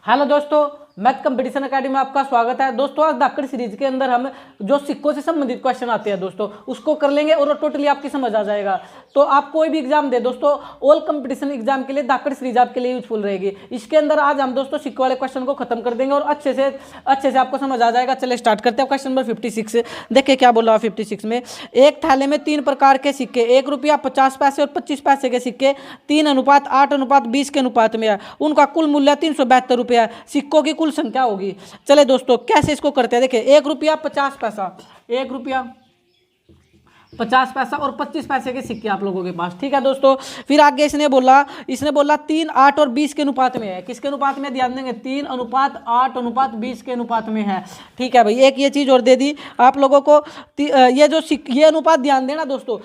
Hello दोस्तों, math competition academy में आपका स्वागत है। दोस्तों आज धाकड़ सीरीज के अंदर हम जो सिक्कों से संबंधित क्वेश्चन आते हैं दोस्तों उसको कर लेंगे और टोटली आपकी समझ आ जाएगा। तो आप कोई भी एग्जाम दे दोस्तों, ऑल कंपटीशन एग्जाम के लिए धाकड़ सीरीज आपके लिए यूजफुल रहेगी। इसके अंदर आज हम दोस्तों सिक्कों वाले क्वेश्चन को खत्म कर देंगे और अच्छे से आपको समझ आ जाएगा। चले स्टार्ट करते हैं। क्वेश्चन नंबर 56 देखिए क्या बोला 56 में। एक थैले में 3 प्रकार के सिक्के 1 रुपया 50 पैसे और 25 पैसे के सिक्के 3:8:20 के अनुपात में है। उनका कुल मूल्य 372 रुपया है। सिक्कों की कुल संख्या होगी। चले दोस्तों कैसे इसको करते हैं। देखिए 1 रुपया 50 पैसा, 1 रुपया 50 पैसा और 25 पैसे के सिक्के आप लोगों के पास, ठीक है दोस्तों। फिर आगे इसने बोला 3, 8 और 20 के अनुपात में है। किसके अनुपात में, ध्यान देंगे 3:8:20 के अनुपात में है, ठीक है भाई। एक ये चीज और दे दी आप लोगों को, ये अनुपात ध्यान देना दोस्तों।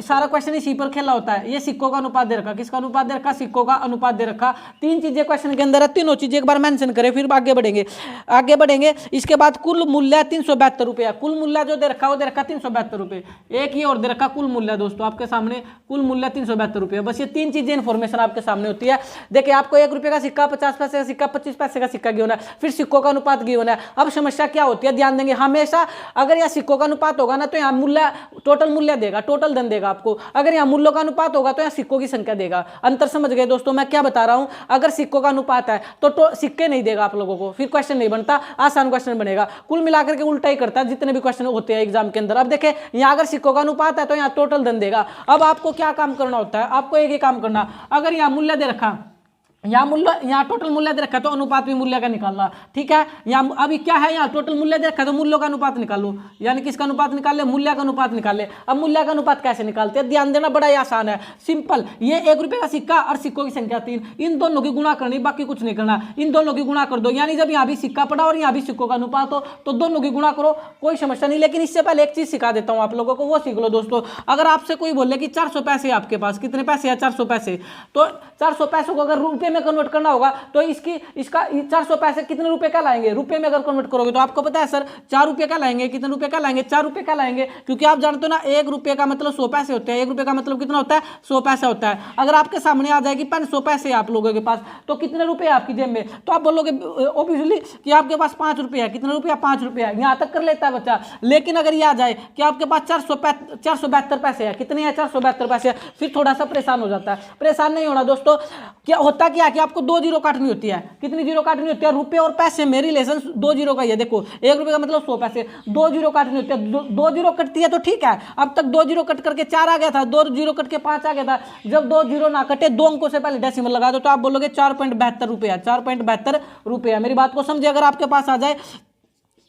सारा क्वेश्चन इसी पर खेला होता है। ये सिक्कों का अनुपात दे रखा, किसका अनुपात दे रखा, सिक्कों का अनुपात दे रखा। 3 चीजें क्वेश्चन के अंदर है, तीनों चीजें एक बार मेंशन करें फिर आगे बढ़ेंगे। इसके बाद कुल मूल्य 372 रुपया, कुल मूल्य जो दे रखा वो दे रखा 372 रुपये। एक और दे रखा कुल मूल्य दोस्तों आपके सामने, कुल मूल्य 372 रुपये। बस ये 3 चीजें इंफॉर्मेशन आपके सामने होती है। देखिए आपको 1 रुपये का सिक्का, 50 पैसे का सिक्का, 25 पैसे का सिक्का गिवन है, फिर सिक्कों का अनुपात गिवन है। अब समस्या क्या होती है, ध्यान देंगे हमेशा अगर यह सिक्कों का अनुपात होगा ना तो यहाँ मूल्य टोटल मूल्य देगा, टोटल धन देगा आपको। अगर यहाँ मूल्यों का अनुपात होगा तो यहाँ सिक्कों की संख्या देगा। अंतर समझ गए दोस्तों मैं क्या बता रहा हूँ। अगर सिक्कों का अनुपात है तो सिक्के नहीं देगा आप लोगों को, फिर क्वेश्चन नहीं बनता, आसान क्वेश्चन बनेगा। कुल मिलाकर के उल्टा ही करता है जितने भी क्वेश्चन होते हैं एग्जाम के अंदर। अब देखें यहाँ अगर सिक्कों का अनुपात है तो यहाँ टोटल धन देगा। अब आपको क्या काम करना होता है, आपको एक ही काम करना। अगर यहाँ मूल्य दे रखा, यहाँ टोटल मूल्य दे रखा है तो अनुपात भी मूल्य का निकालना, ठीक है। यहाँ अभी क्या है, यहाँ टोटल मूल्य दे रखा है तो मूल्यों का अनुपात निकाल लो, यानी किसका अनुपात निकाल ले, मूल्य का अनुपात निकाल ले। अब मूल्य का अनुपात कैसे निकालते हैं, ध्यान देना, बड़ा ही आसान है, सिंपल। ये 1 रुपये का सिक्का और सिक्कों की संख्या 3, इन दोनों की गुणा करनी, बाकी कुछ नहीं करना। इन दोनों की गुणा कर दो, यानी जब यहाँ भी सिक्का पड़ा और यहाँ भी सिक्कों का अनुपात हो तो दोनों की गुणा करो, कोई समस्या नहीं। लेकिन इससे पहले एक चीज सिखा देता हूँ आप लोगों को, वो सीख लो दोस्तों। अगर आपसे कोई बोले कि 400 पैसे आपके पास, कितने पैसे है, 400 पैसे, तो 400 पैसों को अगर रुपये में कन्वर्ट करना होगा तो इसका 400 पैसे कितने रुपए का लाएंगे, रुपए में अगर कन्वर्ट करोगे तो आपको पता है सर 4 रुपए का लाएंगे। कितने रुपए का लाएंगे, 4 रुपए का लाएंगे, क्योंकि आप जानते हो ना 1 रुपये का मतलब 100 पैसे होते हैं। 1 रुपये का मतलब कितना होता है, 100 पैसा होता है। अगर आपके सामने आ जाएगी 500 पैसे आप लोगों के पास, तो कितने रुपए आपकी जेब में, तो आप बोलोगे ऑब्वियसली कि आपके पास 5 रुपये है। कितने रुपया, 5 रुपये है, यहाँ तक कर लेता है बच्चा। लेकिन अगर ये आ जाए कि आपके पास 472 पैसे है, कितने हैं, 472 पैसे, फिर थोड़ा सा परेशान हो जाता है। परेशान नहीं होना दोस्तों, क्या होता क्या कि आपको 2 जीरो काटनी होती है। कितनी जीरो काटनी होती है, रुपए और पैसे में रिलेशन 2 जीरो का ही है। देखो 1 रुपये का मतलब 100 पैसे, 2 जीरो काटनी होती है। 2 जीरो कटती है तो ठीक है, अब तक 2 जीरो कट करके 4 आ गया था, 2 जीरो कट के 5 आ गया था। जब 2 जीरो ना कटे, 2 अंकों से पहले डेसिमल लगा दो तो आप बोलोगे 4.72 रुपया, 4.72 रुपया। मेरी बात को समझे। अगर आपके पास आ जाए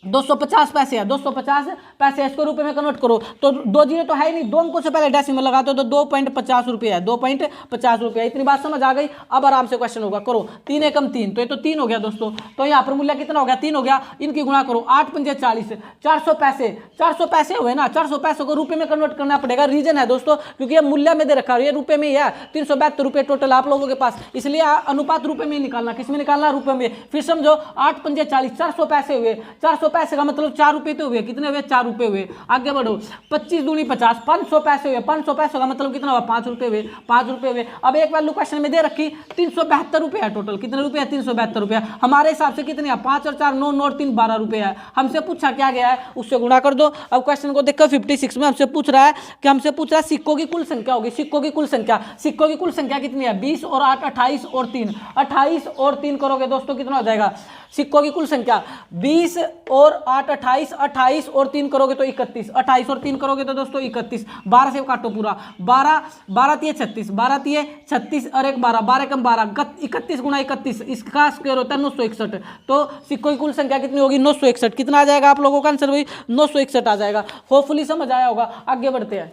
250 पैसे है, 250 पैसे, इसको रुपए में कन्वर्ट करो तो 2 जीरो तो है ही नहीं, 2 अंकों से पहले डेसिमल लगाते हो तो 2.50 रुपये है, 2.50 रुपये। इतनी बात समझ आ गई। अब आराम से क्वेश्चन होगा, करो 3 एकम 3, तो ये तो 3 हो गया दोस्तों। तो यहाँ पर मूल्य कितना हो गया, 3 हो गया। इनकी गुणा करो, 8 पंजे 40, 400 पैसे, 400 पैसे हुए ना। 400 पैसे को रुपए में कन्वर्ट करना पड़ेगा। रीजन है दोस्तों क्योंकि ये मूल्य में दे रखा है, ये रुपए में ही है। 372 रुपये टोटल आप लोगों के पास, इसलिए अनुपात रुपए में निकालना। किस में निकालना, रुपए में। फिर समझो 8 पंजे 40, 400 पैसे हुए। 400 पैसे का मतलब 4 रुपये तो हुए, कितने हुए, 4 रुपये हुए। आगे बढ़ो, 25 दूनी 50, 500 पैसे हुए। 500 पैसों का मतलब कितना हुआ, 5 रुपये हुए, 5 रुपये हुए। अब एक वैल्यू क्वेश्चन में दे रखी 372 रुपये है टोटल। कितने रुपये है, 372 रुपये। हमारे हिसाब से कितने है, 5 और 4 9 और 3 12 रुपये है। हमसे पूछा क्या गया है, उससे गुणा कर दो। अब क्वेश्चन को देखो 56 में हमसे पूछ रहा है सिक्कों की कुल संख्या होगी। सिक्कों की कुल संख्या, सिक्कों की कुल संख्या कितनी है, 20 और 8 28 और 3, 28 और 3 करोगे दोस्तों कितना हो जाएगा, सिक्कों की कुल संख्या 20 और 8 28, 28 और 3 करोगे तो 31, 28 और 3 करोगे तो दोस्तों 31। 12 से काटो पूरा, 12 तिये 36, 12 तिये 36 और 1 12, 12 कम 12, 31 गुना 31, इसका स्क्वायर होता है 961। तो सिक्कों की कुल संख्या कितनी होगी, 961। कितना आ जाएगा आप लोगों का आंसर, वही 961 आ जाएगा। होपफुली समझ आया होगा। आगे बढ़ते हैं।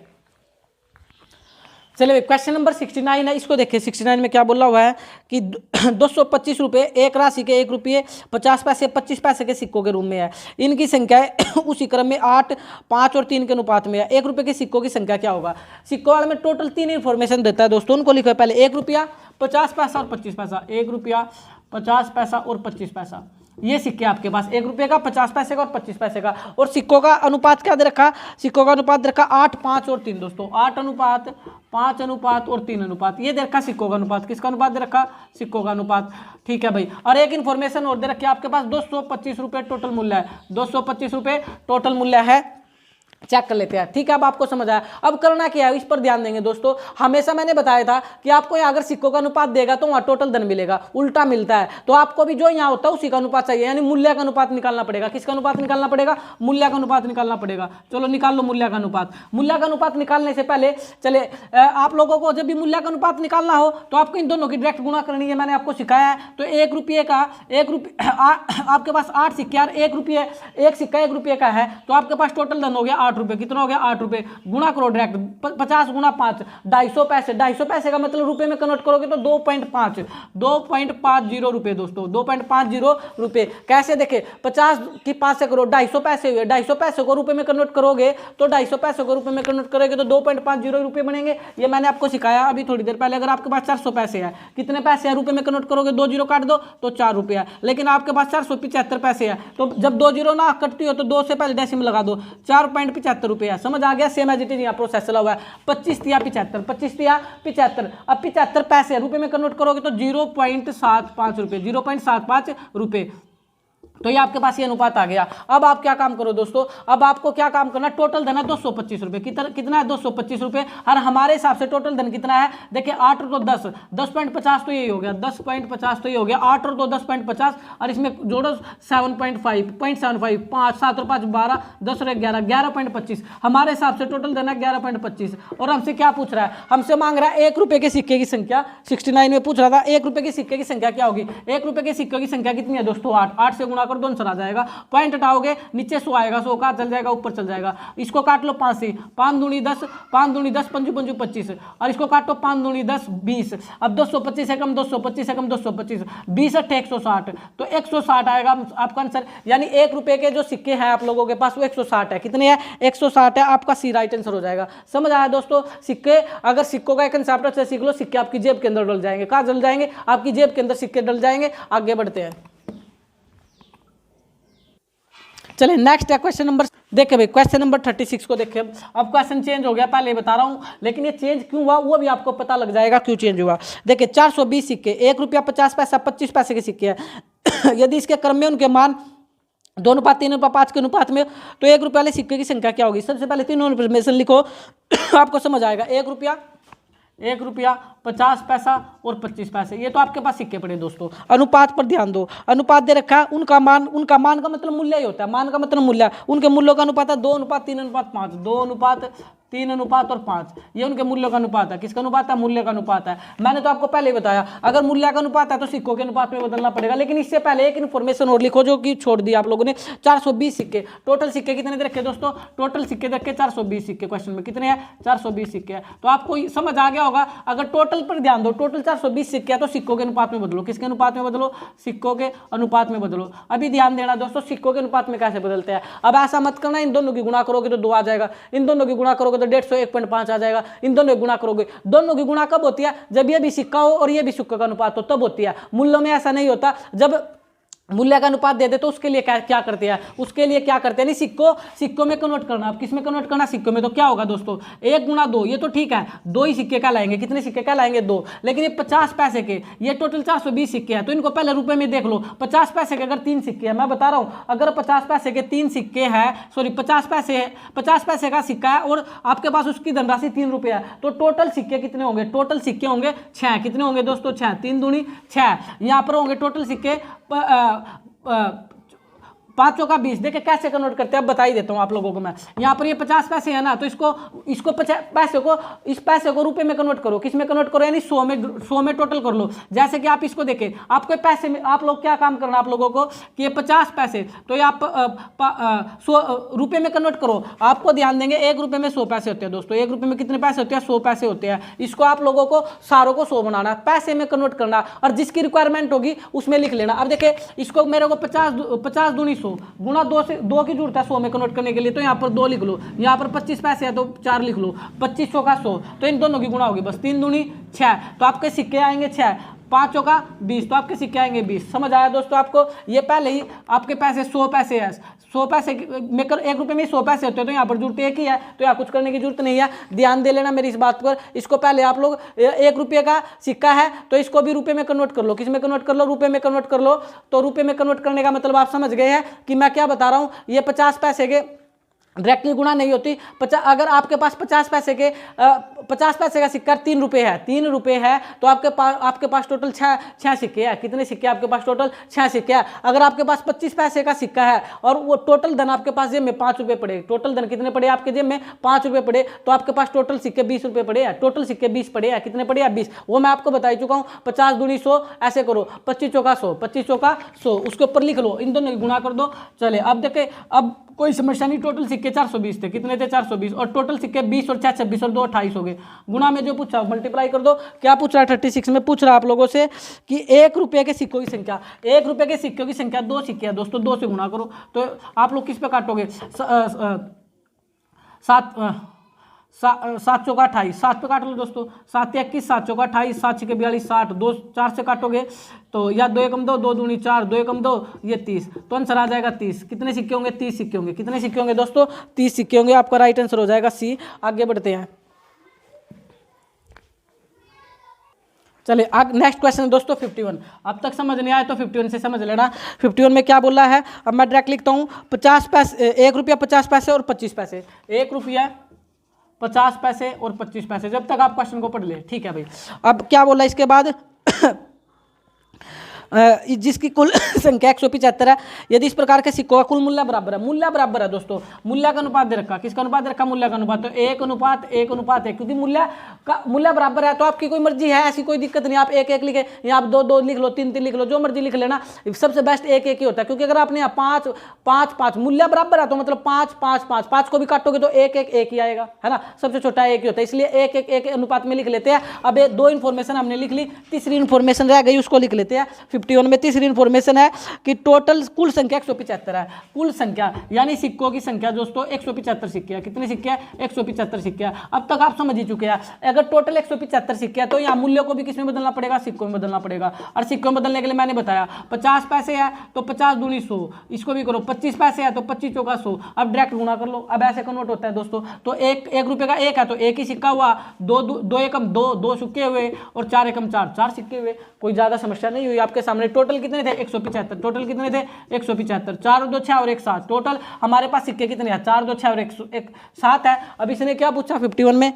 चलिए क्वेश्चन नंबर 69 है, इसको देखिए। 69 में क्या बोला हुआ है कि 225 रुपये एक राशि के 1 रुपये 50 पैसे 25 पैसे के सिक्कों के रूप में है। इनकी संख्या उसी क्रम में 8, 5 और 3 के अनुपात में है। 1 रुपये के सिक्कों की संख्या क्या होगा। सिक्कों वाले में टोटल 3 इन्फॉर्मेशन देता है दोस्तों, उनको लिखो पहले। 1 रुपया 50 पैसा और 25 पैसा, 1 रुपया 50 पैसा और 25 पैसा। ये सिक्के आपके पास 1 रुपये का, 50 पैसे का और 25 पैसे का। और सिक्कों का अनुपात क्या दे रखा, सिक्कों का अनुपात दे रखा 8, 5 और 3 दोस्तों, 8 अनुपात, 5 अनुपात और 3 अनुपात, ये दे रखा सिक्कों का अनुपात। किसका अनुपात दे रखा, सिक्कों का अनुपात। ठीक है भाई। और एक इन्फॉर्मेशन और दे रखी है आपके पास, 225 रुपये टोटल मूल्य है, 225 रुपये टोटल मूल्य है, चेक कर लेते हैं। ठीक है, अब आपको समझ आया। अब करना क्या है, इस पर ध्यान देंगे दोस्तों। हमेशा मैंने बताया था कि आपको यहाँ अगर सिक्कों का अनुपात देगा तो वहाँ टोटल धन मिलेगा, उल्टा मिलता है। तो आपको भी जो यहाँ होता है उसी का अनुपात चाहिए, यानी मूल्य का अनुपात निकालना पड़ेगा। किसका अनुपात निकालना पड़ेगा, मूल्य का अनुपात निकालना पड़ेगा। चलो निकाल लो मूल्य का अनुपात। मूल्य का अनुपात निकालने से पहले चले आप लोगों को जब भी मूल्य का अनुपात निकालना हो तो आपको इन दोनों की डायरेक्ट गुणा करनी है, मैंने आपको सिखाया है। तो 1 रुपये का, 1 रुपये आपके पास 8 सिक्के और 1 रुपये, एक सिक्का 1 रुपये का है, तो आपके पास टोटल धन हो गया 8 रुपये। कितना हो गया, 8 रुपये। गुणा करो डायरेक्ट, 50 गुणा 5, 250 पैसे। 250 पैसे का मतलब रुपए में कन्वर्ट करोगे तो 2.50 रुपये दोस्तों, 2.50 रुपये। कैसे देखे, 50 की 5 से करो, 250 पैसे हुए। 250 पैसे को रुपए में कन्वर्ट करोगे तो 250 पैसे को रुपए में कन्वर्ट करोगे तो 2.50 रुपये बनेंगे। ये मैंने आपको सिखाया अभी थोड़ी देर पहले। अगर आपके पास 400 पैसे है, कितने पैसे हैं रुपए में कन्वर्ट करोगे, 2 जीरो काट दो तो 4 रुपये है। लेकिन आपके पास 475 पैसे है, तो जब 2 जीरो ना कटती हो तो 2 से पहले डेसिमल लगा दो, 4.75 रुपये है। समझ आ गया, सेम एज इट इज यहाँ प्रोसेस चला हुआ है। 25 तिया 75, 25 तिया 75। अब 75 पैसे रुपए में कन्वर्ट करोगे तो 0.75 रुपये, 0.75 रुपये। तो ये आपके पास ये अनुपात आ गया। अब आप क्या काम करो दोस्तों, अब आपको क्या काम करना, टोटल धन है 225 रुपये। कितना है, 225 रुपये। और हमारे हिसाब से टोटल धन कितना है, देखिए 8 और 2 10, 10.50 तो यही हो गया, 10.50 तो ये हो गया। 8 और 2 10.50 और इसमें जोड़ो 7.5, 5, 7 और 5 12, 10 और 11, 11.25। हमारे हिसाब से टोटल धन है 11.25। और हमसे क्या पूछ रहा है, हमसे मांग रहा है 1 रुपये के सिक्के की संख्या। 69 में पूछ रहा था 1 रुपये के सिक्के की संख्या क्या होगी। 1 रुपये के सिक्के की संख्या कितनी है दोस्तों, 8। 8 से गुणा कर दो, आंसर आ जाएगा। पॉइंट हटाओगे, नीचे 100 आएगा, 100 का चल जाएगा, ऊपर चल जाएगा। इसको काट लो 5 से, 5 दूनी 10, 5 दूनी 10, 5 पंजू 25। और इसको काटो 5 दूनी 10, 20। अब 225 है कम, 225 है कम, 225, 20 8 160, तो 160 आएगा आपका आंसर। यानी 1 रुपये के जो सिक्के हैं आप लोगों के पास वो 160 है। कितने हैं, 160 है। आपका सी राइट आंसर हो जाएगा। समझ आया दोस्तों। सिक्के, अगर सिक्कों का एक कंसेप्ट अच्छे से सीख लो, सिक्के आपकी जेब के अंदर डल जाएंगे। कहाँ डल जाएंगे, आपकी जेब के अंदर सिक्के डल जाएंगे। आगे बढ़ते हैं, चलिए नेक्स्ट है क्वेश्चन नंबर, देखिए भाई क्वेश्चन नंबर 36 को देखिए। अब क्वेश्चन चेंज हो गया, पहले बता रहा हूं, लेकिन ये चेंज क्यों हुआ वो भी आपको पता लग जाएगा क्यों चेंज हुआ। देखिए 420 सिक्के, 1 रुपया 50 पैसा 25 पैसे के सिक्के हैं। यदि इसके क्रम में उनके मान 2 अनुपात 3 अनुपात 5 के अनुपात में, तो 1 रुपये वाले सिक्के की संख्या क्या होगी। सबसे पहले तीनों इन्फॉर्मेशन लिखो, आपको समझ आएगा। 1 रुपया, 50 पैसा और 25 पैसे, ये तो आपके पास सिक्के पड़े दोस्तों। अनुपात पर ध्यान दो, अनुपात दे रखा है, उनका मान का मतलब मूल्य ही होता है। मान का मतलब मूल्य, उनके मूल्यों का अनुपात है 2 अनुपात 3 अनुपात 5, 2 अनुपात 3 अनुपात और 5, ये उनके मूल्यों का अनुपात है। किसका अनुपात है, मूल्य का अनुपात है। मैंने तो आपको पहले ही बताया, अगर मूल्य का अनुपात है तो सिक्कों के अनुपात में बदलना पड़ेगा। लेकिन इससे पहले एक इन्फॉर्मेशन और लिखो जो कि छोड़ दी आप लोगों ने। 420 सिक्के, टोटल सिक्के कितने दे रखे दोस्तों, टोटल सिक्के देखे 420 सिक्के। क्वेश्चन में कितने हैं, 420 सिक्के हैं। तो आपको समझ आ गया होगा, अगर टोटल पर ध्यान दो, टोटल 420 सिक्के है तो सिक्कों के अनुपात में बदलो। किसके अनुपात में बदलो, सिक्कों के अनुपात में बदलो। अभी ध्यान देना दोस्तों, सिक्कों के अनुपात में कैसे बदलते हैं। अब ऐसा मत करना इन दोनों की गुणा करोगे तो 2 आ जाएगा, इन दोनों की गुणा करोगे तो 150 1.5 आ जाएगा। इन दोनों की गुणा करोगे, दोनों की गुणा कब होती है, जब ये भी सिक्का हो और ये भी सिक्का का अनुपात हो, तब होती है। मूल्यों में ऐसा नहीं होता। जब मूल्य का अनुपात दे दे तो उसके लिए क्या करते हैं, उसके लिए क्या करते हैं, नहीं सिक्कों में कन्वर्ट करना। अब किस में कन्वर्ट करना, सिक्कों में। तो क्या होगा दोस्तों, 1 गुणा 2, ये तो ठीक है, 2 ही सिक्के क्या लाएंगे, कितने सिक्के क्या लाएंगे, 2। लेकिन ये 50 पैसे के, ये टोटल 420 सिक्के हैं, तो इनको पहले रुपए में देख लो। 50 पैसे के अगर 3 सिक्के हैं, मैं बता रहा हूं, अगर 50 पैसे के 3 सिक्के हैं, सॉरी 50 पैसे का सिक्का है और आपके पास उसकी धनराशि 3 रुपये है, तो टोटल सिक्के कितने होंगे, टोटल सिक्के होंगे 6। कितने होंगे दोस्तों, 6, 3 दूनी 6। यहाँ पर होंगे टोटल सिक्के 5 का 20। देखिए कैसे कन्वर्ट करते हैं, अब बता ही देता हूं आप लोगों को मैं। यहाँ पर ये 50 पैसे है ना, तो इसको 50 इस पैसे को रुपए में कन्वर्ट करो। किस में कन्वर्ट करो, यानी 100 में टोटल कर लो। जैसे कि आप इसको देखें, आपको पैसे में, आप लोग क्या काम करना आप लोगों को कि ये 50 पैसे, तो ये आप 100 रुपये में कन्वर्ट करो। आपको ध्यान देंगे 1 रुपये में 100 पैसे होते हैं दोस्तों। 1 रुपये में कितने पैसे होते हैं, 100 पैसे होते हैं। इसको आप लोगों को सारों को 100 बनाना, पैसे में कन्वर्ट करना, और जिसकी रिक्वायरमेंट होगी उसमें लिख लेना। अब देखिए इसको मेरे को 50 दूनी 100 गुणा 2 से 2 की जरूरत है 100 में कन्वर्ट करने के लिए, तो यहाँ पर 2 लिख लो। यहाँ पर 25 पैसे है तो 4 लिख लो। 2500 का 100, तो इन दोनों की गुणा होगी बस, 3 दूनी 6, तो आपके सिक्के आएंगे 6। 5 चौका 20, तो आपके सिक्के आएंगे 20। समझ आया दोस्तों आपको? ये पहले ही आपके पैसे 100 पैसे है, 100 पैसे में कर 1 रुपये में 100 पैसे होते हैं, तो यहाँ पर जरूरत एक ही है, तो यहाँ कुछ करने की जरूरत नहीं है। ध्यान दे लेना मेरी इस बात पर। इसको पहले आप लोग 1 रुपये का सिक्का है तो इसको भी रुपये में कन्वर्ट कर लो। किस में कन्वर्ट कर लो? रुपये में कन्वर्ट कर लो। तो रुपये में कन्वर्ट करने का मतलब आप समझ गए हैं कि मैं क्या बता रहा हूँ। ये 50 पैसे के डायरेक्टली गुणा नहीं होती। अगर आपके पास 50 पैसे का सिक्का 3 रुपये है, 3 रुपये है, तो आपके पास टोटल 6 सिक्के हैं। कितने सिक्के आपके पास? टोटल 6 सिक्के हैं। अगर आपके पास 25 पैसे का सिक्का है और वो टोटल धन आपके पास जेब में 5 रुपये पड़े, टोटल धन कितने पड़े आपके जेब में? 5 रुपये पड़े, तो आपके पास टोटल सिक्के 20 रुपये पड़े हैं। टोटल सिक्के 20 पड़े हैं। कितने पड़े हैं? 20। वो मैं आपको बता चुका हूँ। 50 दूनी 100, ऐसे करो, 25 चौका 100, 25 चौका 100, उसके ऊपर लिख लो, इन दोनों की गुणा कर दो। चले अब देखे, अब कोई समस्या नहीं। टोटल सिक्के 420 थे। कितने थे? 420, और टोटल सिक्के 20 और 6 26 और 2 28 हो गए। गुणा में जो पूछा मल्टीप्लाई कर दो। क्या पूछ रहा है? 36 में पूछ रहा है आप लोगों से कि 1 रुपये के सिक्कों की संख्या, 1 रुपये के सिक्कों की संख्या 2 सिक्के हैं दोस्तों, 2 से गुणा करो। तो आप लोग किस पे काटोगे? 7 चौका 28, 7 पे काट लो दोस्तों। 7 21, 7 चौका 28, 7 6 42, 60, 2 4 से काटोगे तो या 2 एकम 2, 2 दूनी 4, 2 एकम 2, ये 30, तो आंसर आ जाएगा 30। कितने सिक्के होंगे? 30 सिक्के होंगे। कितने सिक्के होंगे दोस्तों? 30 सिक्के होंगे। आपका राइट आंसर हो जाएगा सी। आगे बढ़ते हैं। चलिए आगे नेक्स्ट क्वेश्चन है दोस्तों 51। अब तक समझ नहीं आया तो 51 से समझ लेना। 51 में क्या बोला है? अब मैं डायरेक्ट लिखता हूँ। 50 पैसे, 1 रुपया 50 पैसे और 25 पैसे। 1 रुपया 50 पैसे और 25 पैसे, जब तक आप क्वेश्चन को पढ़ ले। ठीक है भाई। अब क्या बोला इसके बाद? जिसकी कुल संख्या 175 है, यदि इस प्रकार के सिक्कों का कुल मूल्य बराबर है। मूल्य बराबर है दोस्तों, मूल्य का अनुपात दे रखा। किसका अनुपात दे रखा? मूल्य का अनुपात। तो 1:1:1, क्योंकि मूल्य बराबर है तो आपकी कोई मर्जी है, ऐसी कोई दिक्कत नहीं। आप 1:1 लिखे या आप 2:2 लिख लो, 3:3 लिख लो, जो मर्जी लिख लेना। सबसे बेस्ट 1:1 ही होता है, क्योंकि अगर आपने यहाँ 5:5 मूल्य बराबर है तो मतलब 5 को भी काटोगे तो 1:1 ही आएगा, है ना। सबसे छोटा 1 ही होता है, इसलिए 1:1 अनुपात में लिख लेते हैं। अब 2 इन्फॉर्मेशन हमने लिख ली, तीसरी इन्फॉर्मेशन रह गई, उसको लिख लेते हैं। 51 में तीसरी इन्फॉर्मेशन है कि टोटल कुल संख्या 175 है। कुल संख्या यानी सिक्कों की संख्या दोस्तों 175 सिक्के हैं। कितने सिक्के हैं? 175 सिक्के हैं। अब तक आप समझ ही चुके हैं। अगर टोटल 175 सिक्के हैं तो यहाँ मूल्य को भी किस में बदलना पड़ेगा? सिक्कों में बदलना पड़ेगा। और सिक्कों में बदलने के लिए मैंने बताया 50 पैसे है तो 50 दूनी 100, इसको भी करो। 25 पैसे है तो 25 चौका 100। अब डायरेक्ट गुणा कर लो। अब ऐसे कन्वर्ट होता है दोस्तों। तो 1 रुपये का 1 है तो 1 ही सिक्का हुआ, 2 एकम 2 सिक्के हुए, और 4 एकम 4 सिक्के हुए। कोई ज्यादा समस्या नहीं हुई आपके सामने। टोटल कितने थे? 175। टोटल कितने थे? 175। 4 और 2 6 और 1 7। टोटल हमारे पास सिक्के कितने हैं? 4 2 6 और 1 7 है। अब इसने क्या पूछा 51 में?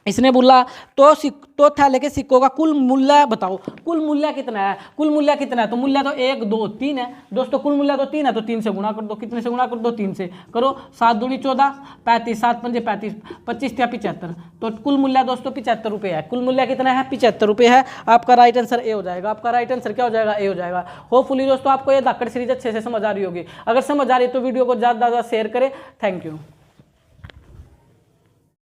इसने बोला तो थैले के सिक्कों का कुल मूल्य बताओ। कुल मूल्य कितना है? कुल मूल्य कितना है? तो मूल्य तो 1 2 3 है दोस्तों। कुल मूल्य तो 3 है, तो 3 से गुणा कर दो। कितने से गुणा कर दो? 3 से करो। 7 दूनी 14, 35, 7 पंजे 35, 25 या 75। तो कुल मूल्य दोस्तों 75 रुपये है। कुल मूल्य कितना है? 75 रुपये है। आपका राइट आंसर ए हो जाएगा। आपका राइट आंसर क्या हो जाएगा? ए हो जाएगा। होपफुली दोस्तों आपको ये धाकड़ सीरीज अच्छे से समझ आ रही होगी। अगर समझ आ रही है तो वीडियो को ज़्यादा से ज़्यादा शेयर करें। Thank you.